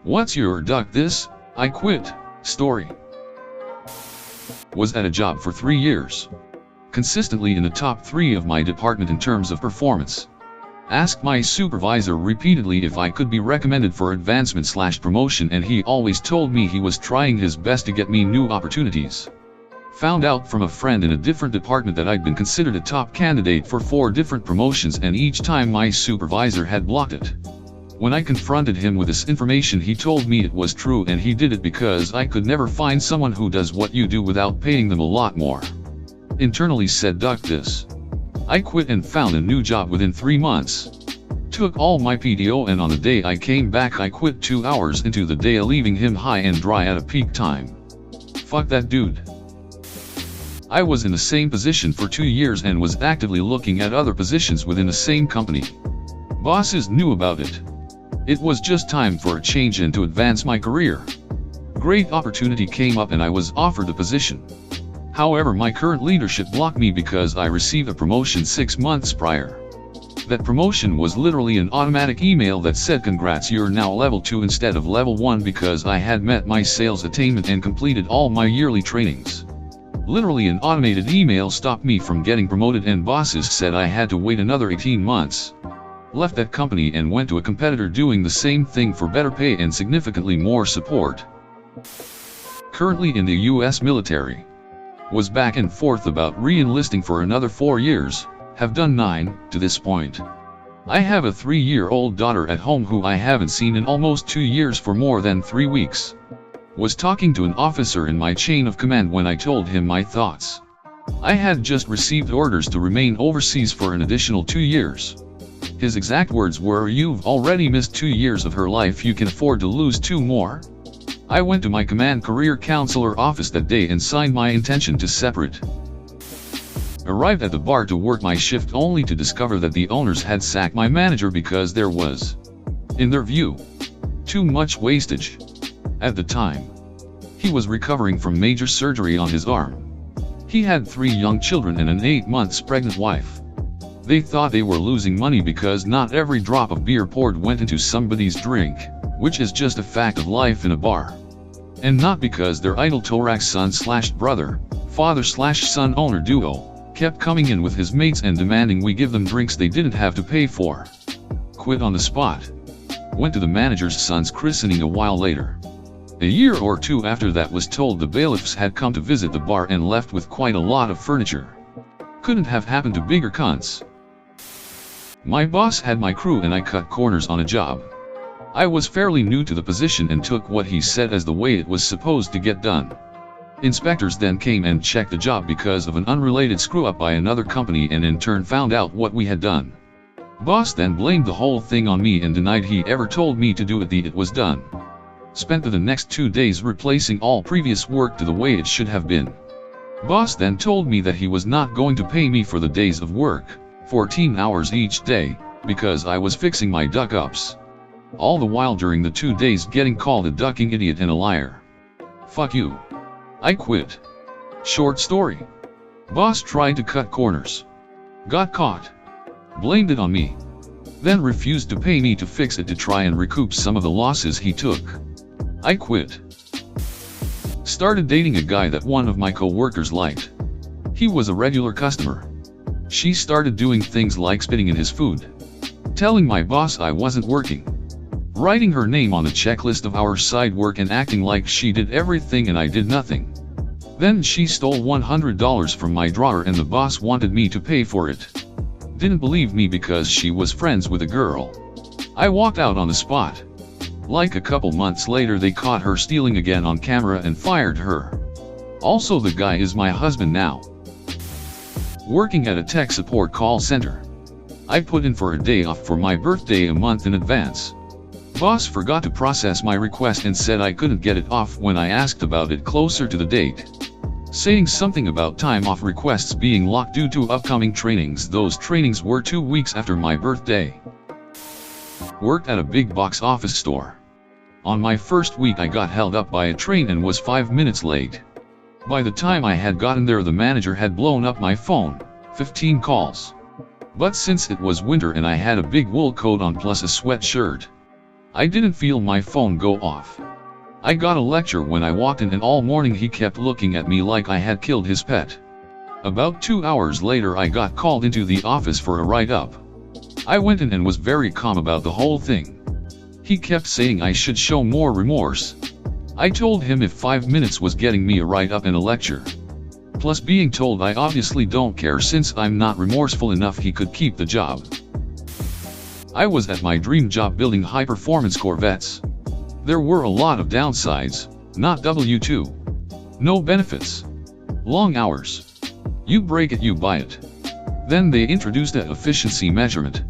What's your duck this, I quit, story? Was at a job for 3 years. Consistently in the top 3 of my department in terms of performance. Asked my supervisor repeatedly if I could be recommended for advancement/promotion, and he always told me he was trying his best to get me new opportunities. Found out from a friend in a different department that I'd been considered a top candidate for 4 different promotions, and each time my supervisor had blocked it. When I confronted him with this information, he told me it was true and he did it because I could never find someone who does what you do without paying them a lot more. Internally said duck this. I quit and found a new job within 3 months. Took all my PTO, and on the day I came back I quit 2 hours into the day, leaving him high and dry at a peak time. Fuck that dude. I was in the same position for 2 years and was actively looking at other positions within the same company. Bosses knew about it. It was just time for a change and to advance my career. Great opportunity came up and I was offered the position. However, my current leadership blocked me because I received a promotion 6 months prior. That promotion was literally an automatic email that said, "Congrats, you're now level 2 instead of level 1, because I had met my sales attainment and completed all my yearly trainings. Literally an automated email stopped me from getting promoted, and bosses said I had to wait another 18 months. Left that company and went to a competitor doing the same thing for better pay and significantly more support. Currently in the US military. Was back and forth about re-enlisting for another 4 years, have done 9 to this point. I have a 3-year-old daughter at home who I haven't seen in almost 2 years for more than 3 weeks. Was talking to an officer in my chain of command when I told him my thoughts. I had just received orders to remain overseas for an additional 2 years. His exact words were, "You've already missed 2 years of her life, you can afford to lose 2 more?" I went to my command career counselor office that day and signed my intention to separate. Arrived at the bar to work my shift only to discover that the owners had sacked my manager because there was, in their view, too much wastage. At the time, he was recovering from major surgery on his arm. He had 3 young children and an 8 months pregnant wife. They thought they were losing money because not every drop of beer poured went into somebody's drink, which is just a fact of life in a bar. And not because their idle Torak son/brother, father/son owner duo, kept coming in with his mates and demanding we give them drinks they didn't have to pay for. Quit on the spot. Went to the manager's son's christening a while later. A year or 2 after that was told the bailiffs had come to visit the bar and left with quite a lot of furniture. Couldn't have happened to bigger cunts. My boss had my crew and I cut corners on a job. I was fairly new to the position and took what he said as the way it was supposed to get done. Inspectors then came and checked the job because of an unrelated screw-up by another company, and in turn found out what we had done. Boss then blamed the whole thing on me and denied he ever told me to do it. It was done. Spent the next 2 days replacing all previous work to the way it should have been. Boss then told me that he was not going to pay me for the days of work, 14 hours each day, because I was fixing my duck-ups. All the while during the 2 days getting called a ducking idiot and a liar. Fuck you. I quit. Short story. Boss tried to cut corners. Got caught. Blamed it on me. Then refused to pay me to fix it to try and recoup some of the losses he took. I quit. Started dating a guy that one of my co-workers liked. He was a regular customer. She started doing things like spitting in his food. Telling my boss I wasn't working. Writing her name on the checklist of our side work and acting like she did everything and I did nothing. Then she stole $100 from my drawer and the boss wanted me to pay for it. Didn't believe me because she was friends with a girl. I walked out on the spot. Like a couple months later they caught her stealing again on camera and fired her. Also, the guy is my husband now. Working at a tech support call center. I put in for a day off for my birthday a month in advance. Boss forgot to process my request and said I couldn't get it off when I asked about it closer to the date. Saying something about time off requests being locked due to upcoming trainings. Those trainings were 2 weeks after my birthday. Worked at a big box office store. On my first week I got held up by a train and was 5 minutes late. By the time I had gotten there the manager had blown up my phone, 15 calls. But since it was winter and I had a big wool coat on plus a sweatshirt, I didn't feel my phone go off. I got a lecture when I walked in, and all morning he kept looking at me like I had killed his pet. About 2 hours later I got called into the office for a write-up. I went in and was very calm about the whole thing. He kept saying I should show more remorse. I told him if 5 minutes was getting me a write-up and a lecture, plus being told I obviously don't care since I'm not remorseful enough, he could keep the job. I was at my dream job building high-performance Corvettes. There were a lot of downsides, not W2. No benefits. Long hours. You break it, you buy it. Then they introduced an efficiency measurement,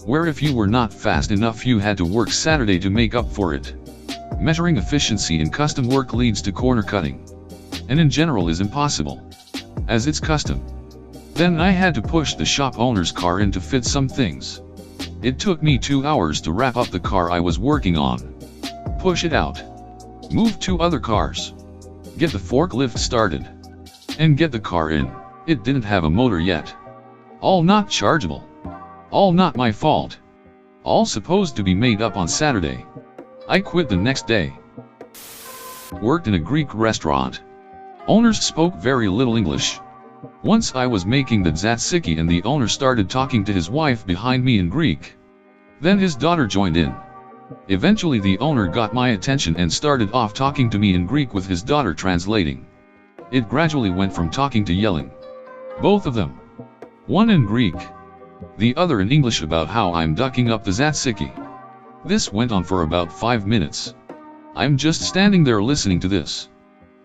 where if you were not fast enough you had to work Saturday to make up for it. Measuring efficiency in custom work leads to corner cutting, and in general is impossible, as it's custom. Then I had to push the shop owner's car in to fit some things. It took me 2 hours to wrap up the car I was working on, push it out, move 2 other cars, get the forklift started, and get the car in. It didn't have a motor yet. All not chargeable. All not my fault. All supposed to be made up on Saturday. I quit the next day. Worked in a Greek restaurant. Owners spoke very little English. Once I was making the tzatziki and the owner started talking to his wife behind me in Greek. Then his daughter joined in. Eventually the owner got my attention and started off talking to me in Greek with his daughter translating. It gradually went from talking to yelling. Both of them. One in Greek, the other in English, about how I'm ducking up the tzatziki. This went on for about 5 minutes. I'm just standing there listening to this,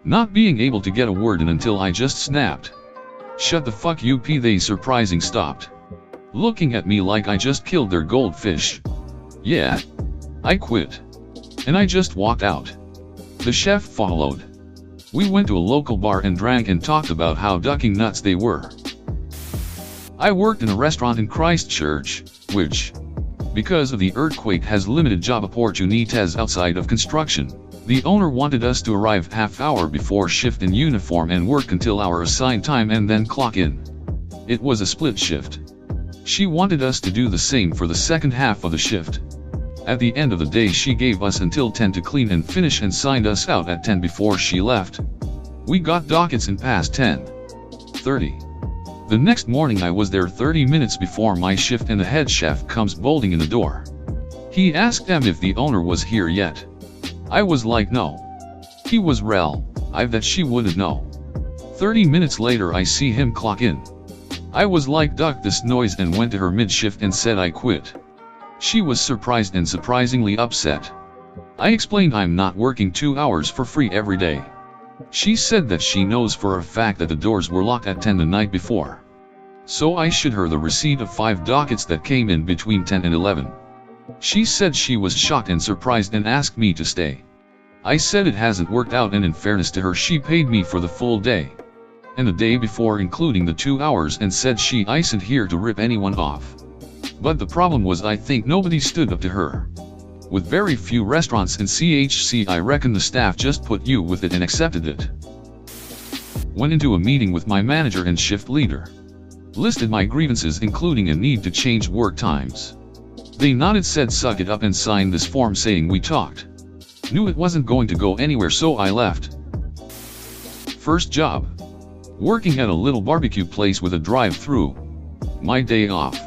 not being able to get a word in until I just snapped. Shut the fuck up. They surprising stopped, looking at me like I just killed their goldfish. Yeah. I quit. And I just walked out. The chef followed. We went to a local bar and drank and talked about how ducking nuts they were. I worked in a restaurant in Christchurch, which, because of the earthquake, has limited job opportunities outside of construction. The owner wanted us to arrive half-hour before shift in uniform and work until our assigned time and then clock in. It was a split shift. She wanted us to do the same for the second half of the shift. At the end of the day she gave us until 10 to clean and finish and signed us out at 10 before she left. We got dockets in past 10:30. The next morning I was there 30 minutes before my shift and the head chef comes bolting in the door. He asked them if the owner was here yet. I was like no. He was that she wouldn't know. 30 minutes later I see him clock in. I was like duck this noise and went to her mid-shift and said I quit. She was surprised and surprisingly upset. I explained I'm not working 2 hours for free every day. She said that she knows for a fact that the doors were locked at 10 the night before. So I showed her the receipt of 5 dockets that came in between 10 and 11. She said she was shocked and surprised and asked me to stay. I said it hasn't worked out, and in fairness to her she paid me for the full day, and the day before including the 2 hours, and said she isn't here to rip anyone off. But the problem was I think nobody stood up to her. With very few restaurants in CHC, I reckon the staff just put you with it and accepted it. Went into a meeting with my manager and shift leader. Listed my grievances including a need to change work times. They nodded, said suck it up, and signed this form saying we talked. Knew it wasn't going to go anywhere, so I left. First job. Working at a little barbecue place with a drive-through. My day off.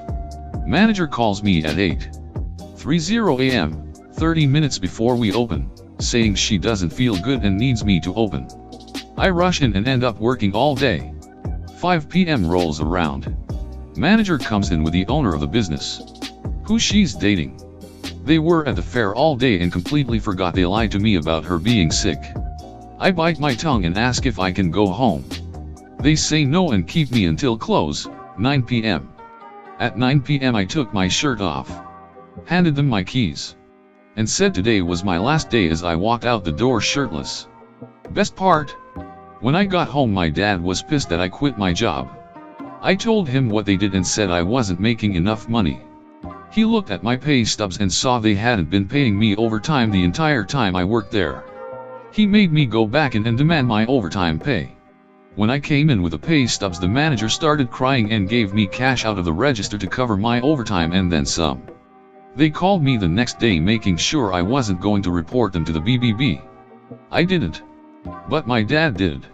Manager calls me at 8:30 a.m., 30 minutes before we open, saying she doesn't feel good and needs me to open. I rush in and end up working all day. 5 p.m. rolls around. Manager comes in with the owner of the business, who she's dating. They were at the fair all day and completely forgot they lied to me about her being sick. I bite my tongue and ask if I can go home. They say no and keep me until close, 9 p.m. At 9 p.m. I took my shirt off, handed them my keys, and said today was my last day as I walked out the door shirtless. Best part? When I got home my dad was pissed that I quit my job. I told him what they did and said I wasn't making enough money. He looked at my pay stubs and saw they hadn't been paying me overtime the entire time I worked there. He made me go back in and demand my overtime pay. When I came in with the pay stubs, the manager started crying and gave me cash out of the register to cover my overtime and then some. They called me the next day making sure I wasn't going to report them to the BBB. I didn't. But my dad did.